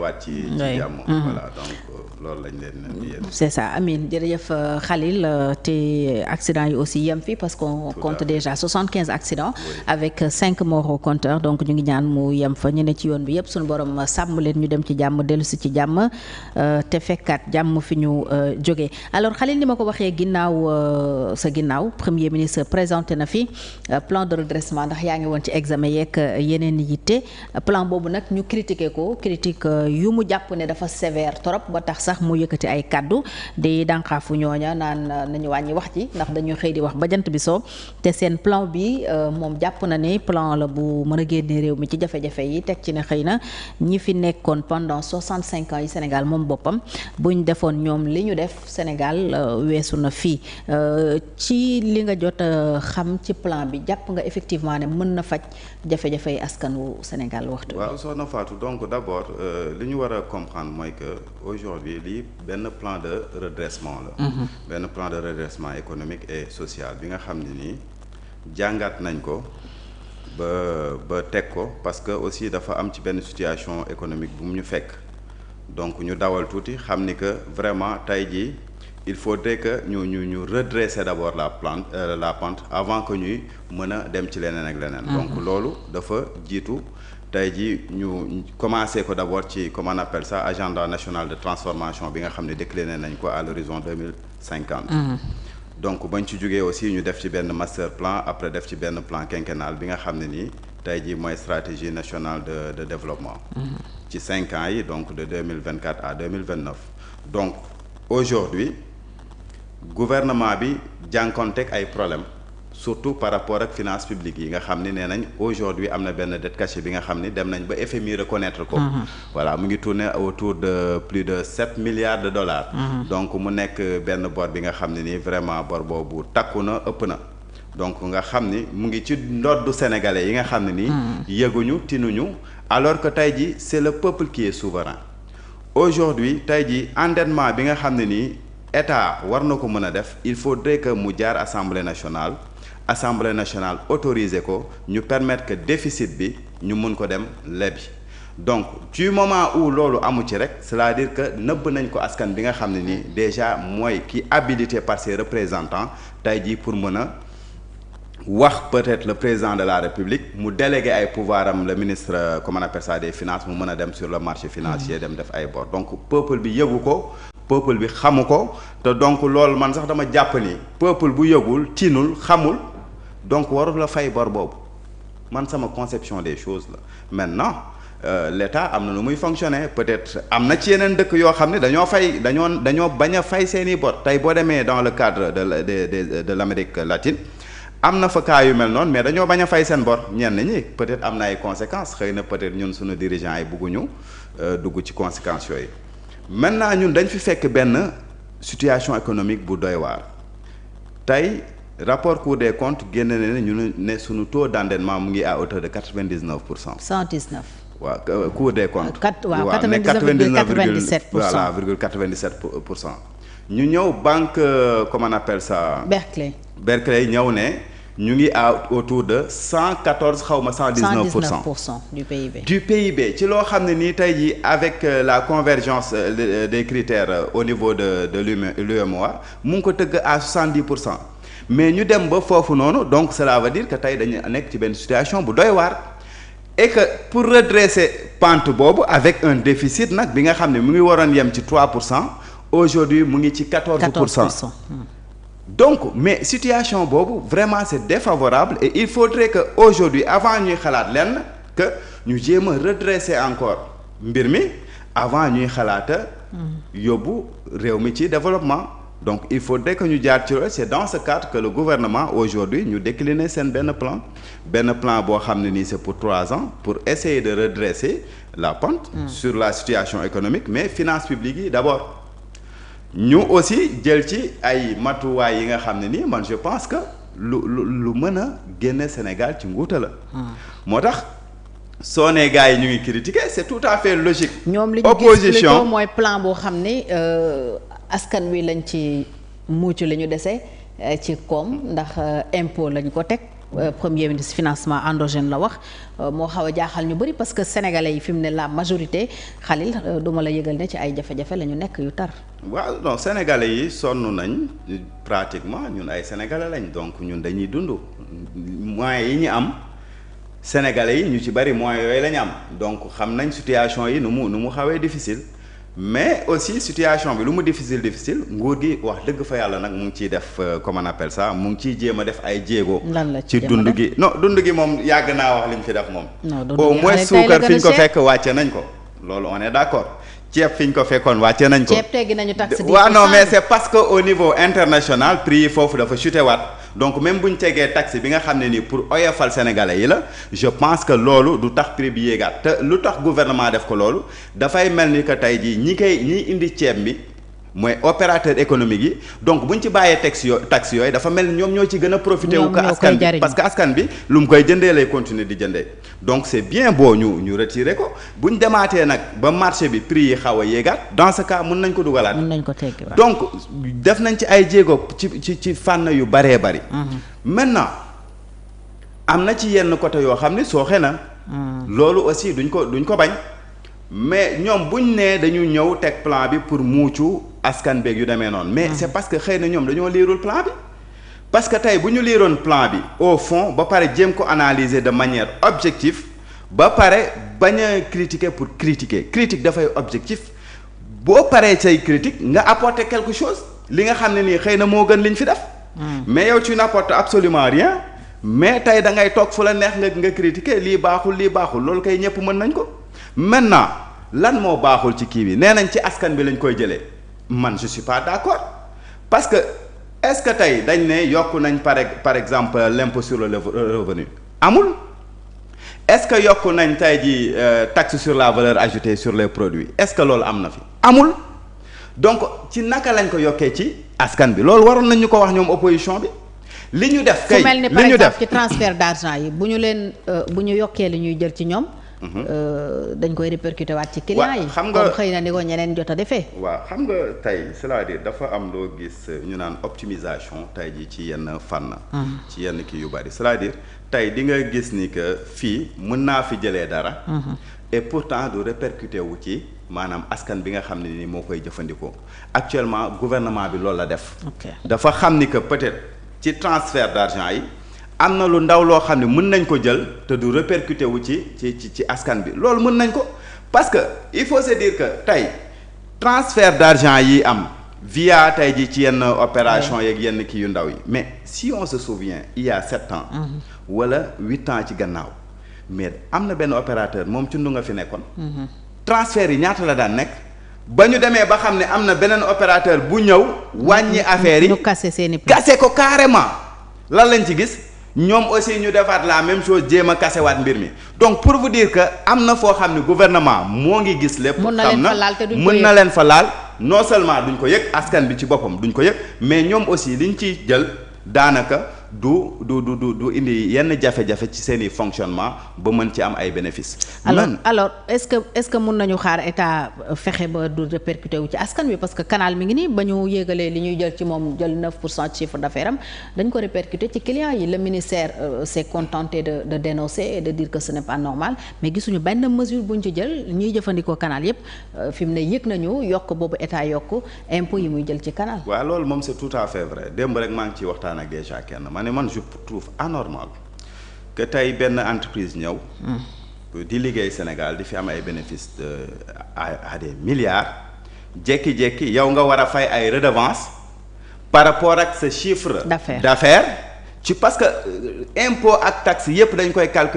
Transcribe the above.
waat ci jàmm. Voilà donc loolu lañ leen di yéen. C'est ça Amine jërëjëf Khalil te accident yi aussi yem fi parce qu'on compte déjà 75 accidents avec 5 morts au compteur donc ñu ngi ñaan mu yem fa ñu ne ci yoon bi yëpp suñu borom sàmm leen ñu dem ci jàmm dellu si ci jàmm te fekkaat jàmm fi ñu jógee alors Khalil ni ma ko waxee ginnaaw sa ginnaaw premier ministre présenté na fi plan de redressement ndax yaa ngi woon ci examen yeeg yeneen yitte plan boobu nag ñu critiqué ko critique yu mu jàpp ne dafa sévère trop ba tax sax mu yëkkati ay kaddu di dànqaafu ñooña naan nañu wàññi wax ci ndax dañuy xëy di wax ba jant bi soo te seen plan bi moom jàpp na ne plan la bu mën a génne réew mi ci jafe-jafe yi teg ci ne xëy na ñi fi nekkoon pendant 65 ans yi Sénégal moom boppam buñ defoon ñoom li ñu def Sénégal weesu na fii ci li nga jot xam ci plan bi jàpp nga effectivement ne mën na faj jafe-jafe yi askan wu Sénégal waxtu bi. waaw soxna Fatou donc d'abord li ñu war a comprendre mooy que aujourd'hui lii benn plan de redressement la. benn plan de redressement économique et social bi nga xam ne nii jàngat nañ ko ba teg ko parce que aussi dafa am ci benn situation économique bu mu ñu fekk donc ñu dawal tuuti xam ni que vraiment tey jii il faudrait que ñu redresser d'abord la pente avant que ñuy mën a dem ci leneen ak leneen. donc loolu dafa jiitu. tey jii ñu commencé ko d'abord ci comment on appelle ça agenda national de transformation bi nga xam ne décliné nañ ko à l'horizon 2050. donc bañ ci jógee aussi ñu def ci benn master plan après def ci benn plan quinquennal bi nga xam ne nii tey jii mooy stratégie nationale de développement. ci 5 ans yi donc de 2024 à 2029. donc aujourd'hui gouvernement bi jànkoonteeg ay problèmes. surtout par rapport ak finances publiques yi nga xam ni nee nañ aujourd'hui am na benn dette cachée bi nga xam ni dem nañ ba FMI reconnaître ko. voilà mu ngi tourner autour de plus de 7 milliards de dollars. donc mu nekk benn bor bi nga xam ne nii vraiment bor boobu takku na ëpp na. donc nga xam ni mu ngi ci ndoddu sénégalais yi nga xam ne nii. yëguñu tinuñu alors que tey jii c'est le peuple qui est souverain. aujourd'hui tey jii endettement bi nga xam ne nii état war na ko mën a def il faudrait que mu jaar assemblée nationale autorisé ko ñu permettre que déficit bi ñu mun ko dem lebi donc du moment où loolu amu ci rek c'est-à-dire que nëbb nañ ko askan bi nga xam ne nii déjà mooy ki habilité par ses représentants tey jii pour mën a wax peut-être le président de la République mu délégué ay pouvoir am le ministre comment on appelle ça des finances mu mën a dem sur le marché financier dem def ay bor donc peuple bi yëgu ko peuple bi xamu ko te donc loolu man sax dama jàpp ni peuple bu yëgul tinul xamul donc warul la fay bor boobu man sama conception des choses la maintenant l'État am na nu muy fonctionner peut-être am na ci yeneen dëkk yoo xam ne dañoo bañ a fay seeni bor tey boo demee dans le cadre de l'Amérique latine am na fa cas yu mel noonu mais dañoo bañ a fay seen bor ñenn ñi peut-être am na ay conséquences xëy na peut-être ñun suñu dirigeants yi bëgguñu dugg ci conséquences yooyu maintenant ñun dañ fi fekk benn situation économique bu doy waar tey rapport Cour des comptes génn na ñu ne suñu taux d'endettement mu ngi à hauteur de 99%. 119. waaw Cour des comptes. waaw 99,97%. voilà ,97%. ñu ñëw banque comment on appelle ça. Berkeley ñëw ne ñu ngi autour de 114 xaw ma 119% du PIB. ci loo xam ne nii tey jii avec la convergence des critères au niveau de l'UEMOA mu ngi ko tëgg à 70%. mais ñu dem ba foofu noonu donc cela veut dire que tey dañu nekk ci benn situation bu doy waar et que pour redresser pente boobu avec un déficit nag bi nga xam ne mu ngi waroon yem ci 3% aujourd'hui mu ngi ci 14%. donc mais situation boobu vraiment c'est défavorable et il faudrait que aujourd'hui avant ñuy xalaat lenn que ñu jéem a redresser encore mbir mi avant ñuy xalaata yóbbu réew mi ci développement. donc il faudrait que ñu jaar ci loolu c'est dans ce cadre que le gouvernement aujourd'hui ñu décliner seen benn plan boo xam ne nii c'est pour 3 ans pour essayer de redresser la pente sur la situation économique mais finances publiques yi d'abord ñu aussi jël ci ay matuwaay yi nga xam ne nii man je pense que lu mën a génne Sénégal ci nguuta la moo tax soo nee gars yi ñu ngi critiquer c'est tout à fait logique. ñoom li ñu gis mooy plan boo xam ne askan wi lañ ci mucc la ñu dese ci koom ndax impôt lañ ko teg premier ministre financement endogène la wax moo xaw a jaaxal ñu bëri parce que sénégalais yi fi mu ne la majorité Khalil duma la yëgal ne ci ay jafe-jafe la ñu nekk yu tar. waaw non sénégalais yi sonn nañ pratiquement ñun ay sénégalais lañ donc ñun dañuy dund moyens yi ñu am sénégalais yi ñu ci bari moyens yooyu la ñu am donc xam nañ situation yi nu mu xawee difficile. mais aussi situation bi lu mu difficile nguur gi wax dëgg fa yàlla nag mu ngi ciy def comment on appelle ça mu ngi ciy jéem a def ay jéego. ci dund gi non dund gi moom yàgg naa wax li ñu fi def moom. au moins suukar fi ñu ko fekk wàcce nañ ko loolu on est d'accord ceeb fi ñu ko fekkoon wàcce nañ ko. ceeb teggi nañu taxe 10%. waaw non mais c'est parce que au niveau international prix yi foofu dafa chuté waat. donc même bu ñu tegee taxe bi nga xam ne nii pour oyofal sénégalais yi la je pense que loolu du tax prix bi yéegaat te lu tax gouvernement def ko loolu dafay mel ni que tey jii ñi indi ceeb bi mooy opérateur économique yi donc bu ñu ci bàyyee taxe yooyu dafa mel ni ñoom ñoo ci gën a profité wu ko askan bi parce que askan bi lu mu koy jëndee lay continuer di jëndee donc c'est bien beau ñu retirer ko bu ñu demaatee nag ba marché bi prix yi xaw a yéegaat dans ce cas mën nañ ko dugalaat. mën nañ ko teggi donc def nañ ci ay jéego ci fànn yu baree bari. maintenant am na ci yenn côté yoo xam ne sooxe na. loolu aussi duñ ko bañ. mais ñoom buñ nee dañu ñëw teg plan bi pour muucu askan beeg yu demee noonu. mais c'est parce que xëy na ñoom dañoo liirul plan bi. parce que tey bu ñu liiroon plan bi au fond ba pare jéem ko analyser de manière objective ba pare bañ a critiquer pour critiquer critique dafay objectif boo paree say critique nga apporter quelque chose li nga xam ne nii xëy na moo gën liñ fi def. mais yow tu n'apportes absolument rien mais tey da ngay toog fu la neex nga critiquer lii baaxul loolu kay ñëpp mën nañ ko. maintenant lan moo baaxul ci kii bi nee nañ ci askan bi lañ koy jëlee man je suis pas d'accord parce que est-ce que tey dañ ne yokk nañ par exemple l'impôt sur le revenu amul est-ce que yokk nañ tey ji taxe sur la valeur ajoutée sur les produits est-ce que loolu am na fi amul donc ci naka lañ ko yokkee ci askan bi loolu waroon nañ ñu ko wax ñoom opposition bi li ñu def kay mel ni par exemple ci transfert d'argent yi bu ñu yokkee li ñuy jël ci ñoom dañ koy répercuter waat ci clients yi. xam nga comme xëy na ni ko ñeneen jot a defee. waaw xam nga tey c'est-à-dire dafa am loo gis ñu naan optimisation tey ji ci yenn fànn. ci yenn kii yu bari c'est-à-dire tey di nga gis ni que fii mën naa fi jëlee dara. et pourtant du répercuter wu ci maanaam askan bi nga xam ne ni moo koy jëfandikoo actuellement gouvernement bi loolu la def. dafa xam ni que peut-être ci transfert d'argent yi. am na lu ndaw loo xam ne mën nañ ko jël te du répercuter wu ci askan bi loolu mën nañ ko parce que il faut se dire que tey transfert d'argent yi am via tey ji ci yenn opération yeeg yenn kii yu ndaw yi mais si on se souvient il y a 7 ans wala 8 ans ci gannaaw mais am na benn opérateur moom ci ndu nga fi nekkoon transfert yi ñaata la daan nekk ba ñu demee ba xam ne am na beneen opérateur bu ñëw wàññi affaire yi ñu kase ko carrément lan lañ ci gis ñoom aussi ñu defaat la même chose jéem a kasewaat mbir mi donc pour vous dire que am na foo xam ne gouvernement moo ngi gis lépp. xam na mën na leen fa laal non seulement duñ ko yëg askan bi ci boppam duñ ko yëg mais ñoom aussi liñ ciy jël daanaka du indi yenn jafe-jafe ci seen i fonctionnement ba mën ci am ay bénéfices. alors est-ce que mun nañu xaar état fexe ba du répercuté wu ci askan wi parce que canal mi ngi nii ba ñu yéegalee li ñuy jël ci moom jël 9% ci chiffre d'affaires am dañ ko répercuté ci clients yi le ministère s'est contenté de dénoncer et de dire que ce n'est pas normal mais gisuñu benn mesure buñ ci jël ñuy jëfandikoo canal yépp fi mu ne yëg nañu yokk boobu état yokk impôt yi muy jël ci canal. waaw loolu moom c'est tout à fait vrai démb rek maa ngi ciy waxtaan ak déjà kenn. man je trouve anormal que tey benn entreprise ñëw di liggéey Sénégal di fi am ay bénéfices à des milliards jékki-jékki yow nga war a fay ay redevances par rapport ak sa chiffre d'affaires ci parce que impôt ak taxe yépp dañ koy calculer